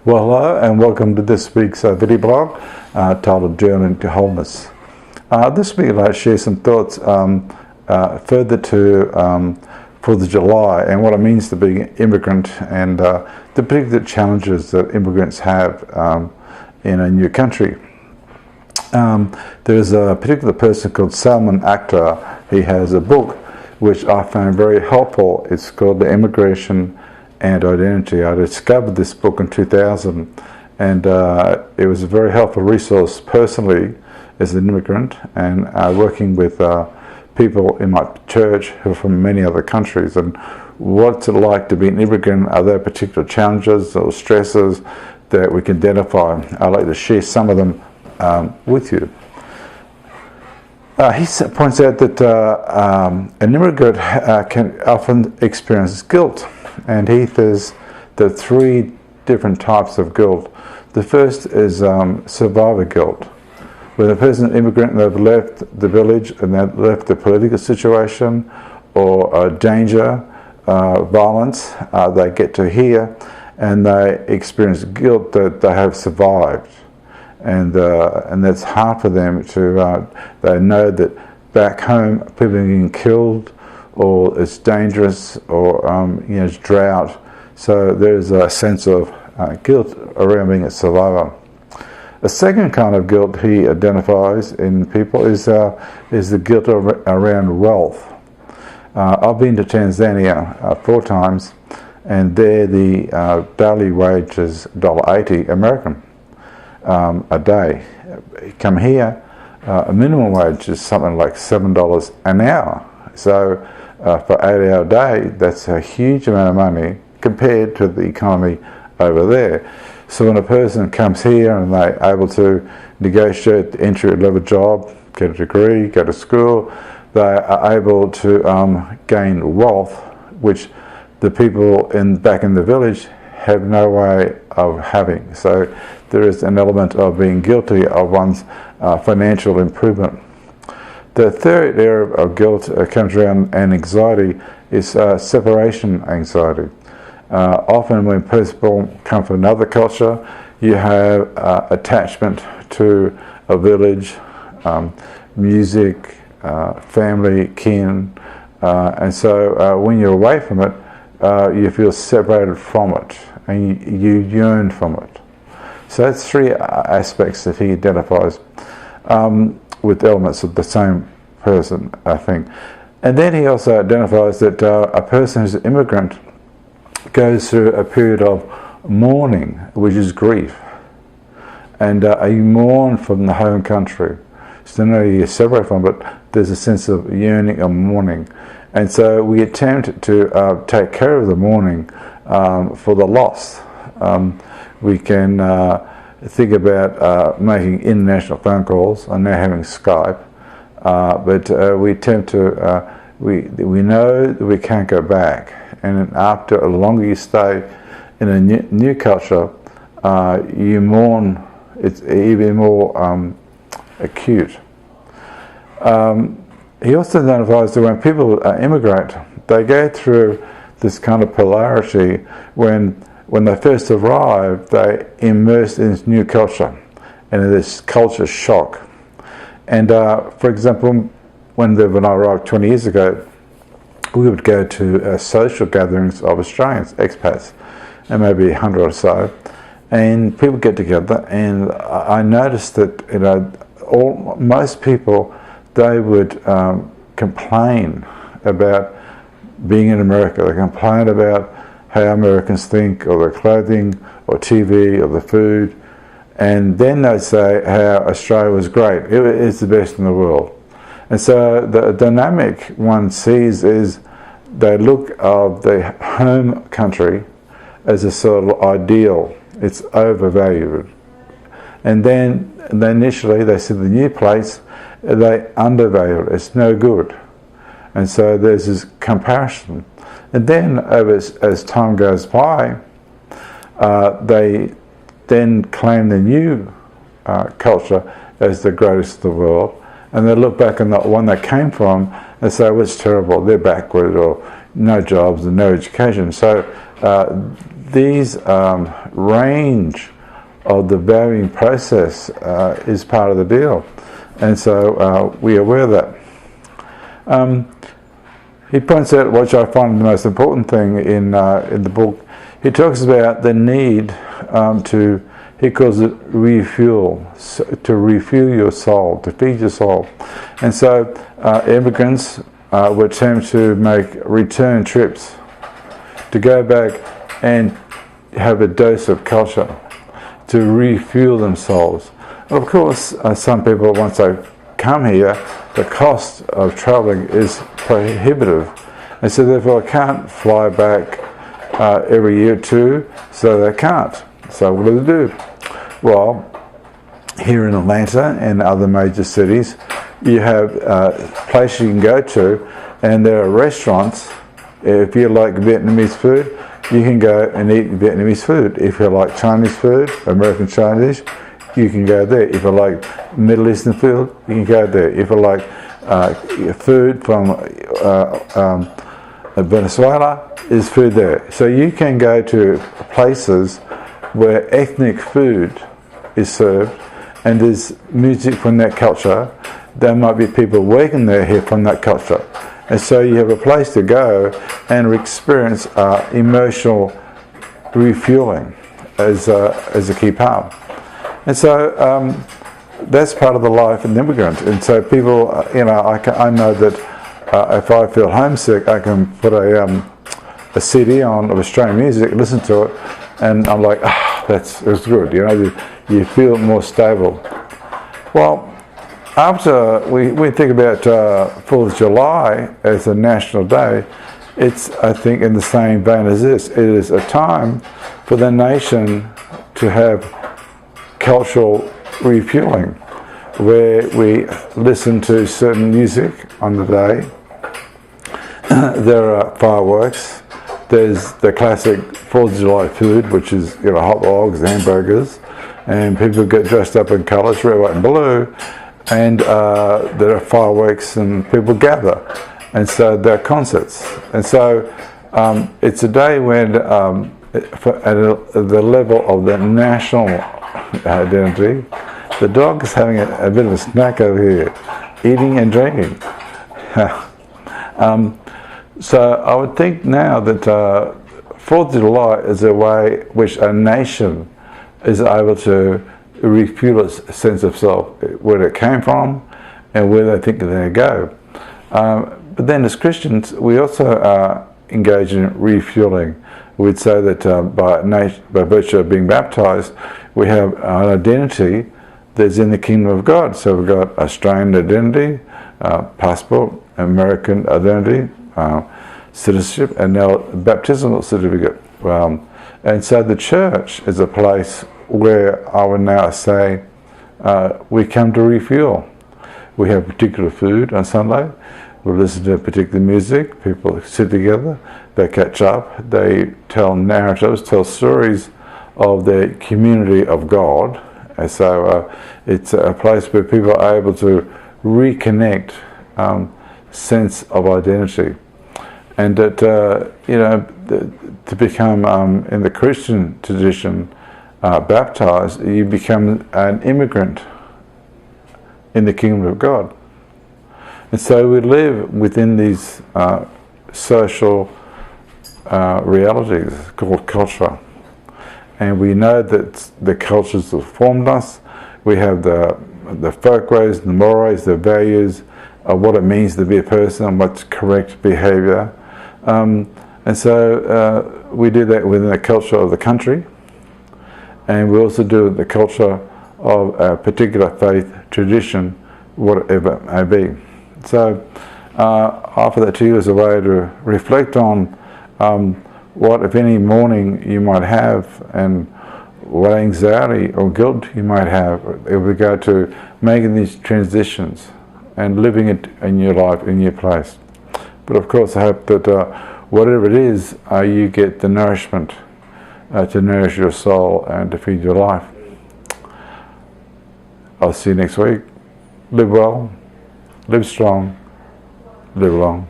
Well, hello and welcome to this week's video blog titled Journey to Wholeness. This week I'd like to share some thoughts further to 4th of July and what it means to be an immigrant and the particular challenges that immigrants have in a new country. There's a particular person called Salman Akhtar. He has a book which I found very helpful. It's called The Immigration and Identity. I discovered this book in 2000 and it was a very helpful resource personally as an immigrant and working with people in my church who are from many other countries, and what's it like to be an immigrant. Are there particular challenges or stresses that we can identify? I'd like to share some of them with you. He points out that an immigrant can often experience guilt, and he says there are three different types of guilt. The first is survivor guilt. When a person is an immigrant and they've left the village and they've left the political situation or danger, violence, they get to here and they experience guilt that they have survived. And that's hard for them to, they know that back home people are getting killed, or it's dangerous, or it's drought. So there's a sense of guilt around being a survivor. A second kind of guilt he identifies in people is the guilt around wealth. I've been to Tanzania 4 times, and there the daily wage is $1.80 American a day. Come here, a minimum wage is something like $7 an hour. So for an 8-hour day, that's a huge amount of money compared to the economy over there. So when a person comes here and they're able to negotiate the entry-level job, get a degree, go to school, they are able to gain wealth, which the people back in the village have no way of having. So there is an element of being guilty of one's financial improvement. The third area of guilt comes around and anxiety is separation anxiety. Often when people come from another culture, you have attachment to a village, music, family, kin, and so when you're away from it, you feel separated from it and you yearn from it. So that's 3 aspects that he identifies with elements of the same person, I think. And then he also identifies that a person who's an immigrant goes through a period of mourning, which is grief. And you mourn from the home country. So not only you're separated from it, there's a sense of yearning and mourning. And so we attempt to take care of the mourning for the loss. We can think about making international phone calls and now having Skype, but we attempt to, we know that we can't go back. And after a longer you stay in a new culture, you mourn, it's even more acute. He also identifies that when people immigrate, they go through this kind of polarity when they first arrive, they immerse in this new culture and this culture shock. And for example, when I arrived 20 years ago, we would go to social gatherings of Australians, expats, and maybe 100 or so, and people get together, and I noticed that most people, they would complain about being in America. They complain about how Americans think, or their clothing, or TV, or the food, and then they'd say how Australia was great. It's the best in the world. And so the dynamic one sees is they look of the home country as a sort of ideal. It's overvalued. And then initially they see the new place, they undervalue it. It's no good. And so there's this comparison. And then as time goes by, they then claim the new culture as the greatest in the world, and they look back on the one they came from and say, well, it's terrible, they're backward, or no jobs and no education. So these range of the varying process is part of the deal. And so we are aware of that. He points out, which I find the most important thing in the book, he talks about the need to, he calls it refuel, to refuel your soul, to feed your soul. And so immigrants would attempt to make return trips, to go back and have a dose of culture, to refuel themselves. Of course, some people, once they come here, the cost of travelling is prohibitive, and so therefore I can't fly back every year or two, so they can't. So what do they do? Well, here in Atlanta and other major cities, you have places you can go to, and there are restaurants. If you like Vietnamese food, you can go and eat Vietnamese food. If you like Chinese food, American Chinese, you can go there. If you like Middle Eastern food, you can go there. If you like food from Venezuela, is food there. So you can go to places where ethnic food is served, and there's music from that culture. There might be people working there here from that culture. And so you have a place to go and experience emotional refueling as a key part. And so that's part of the life of an immigrant. And so people, I know that if I feel homesick, I can put a CD on of Australian music, listen to it, and I'm like, it's good. You feel more stable. Well, after we think about 4th of July as a national day, it's, I think, in the same vein as this. It is a time for the nation to have cultural refueling, where we listen to certain music on the day. There are fireworks. There's the classic 4th of July food, which is hot dogs, hamburgers, and people get dressed up in colours, red, white and blue, and there are fireworks and people gather, and so there are concerts. And so it's a day when at the level of the national identity, the dog is having a bit of a snack over here, eating and drinking. So I would think now that 4th of July is a way which a nation is able to refuel its sense of self, where it came from and where they think they're going to go. But then as Christians, we also engage in refueling. We'd say that by virtue of being baptized, we have an identity that's in the kingdom of God. So we've got Australian identity, passport, American identity, citizenship, and now baptismal certificate. And so the church is a place where I would now say we come to refuel. We have particular food on Sunday. We listen to particular music. People sit together. They catch up. They tell narratives, tell stories of the community of God. And so it's a place where people are able to reconnect sense of identity. And that, to become, in the Christian tradition, baptized, you become an immigrant in the kingdom of God. And so we live within these social realities called culture. And we know that the cultures have formed us. We have the folkways, the mores, the values of what it means to be a person, what's correct behaviour. And so we do that within the culture of the country. And we also do the culture of a particular faith, tradition, whatever it may be. So I offer that to you as a way to reflect on what, if any, mourning you might have, and what anxiety or guilt you might have in regard to making these transitions and living it in your life, in your place. But of course I hope that whatever it is, you get the nourishment to nourish your soul and to feed your life. I'll see you next week. Live well, live strong, live long.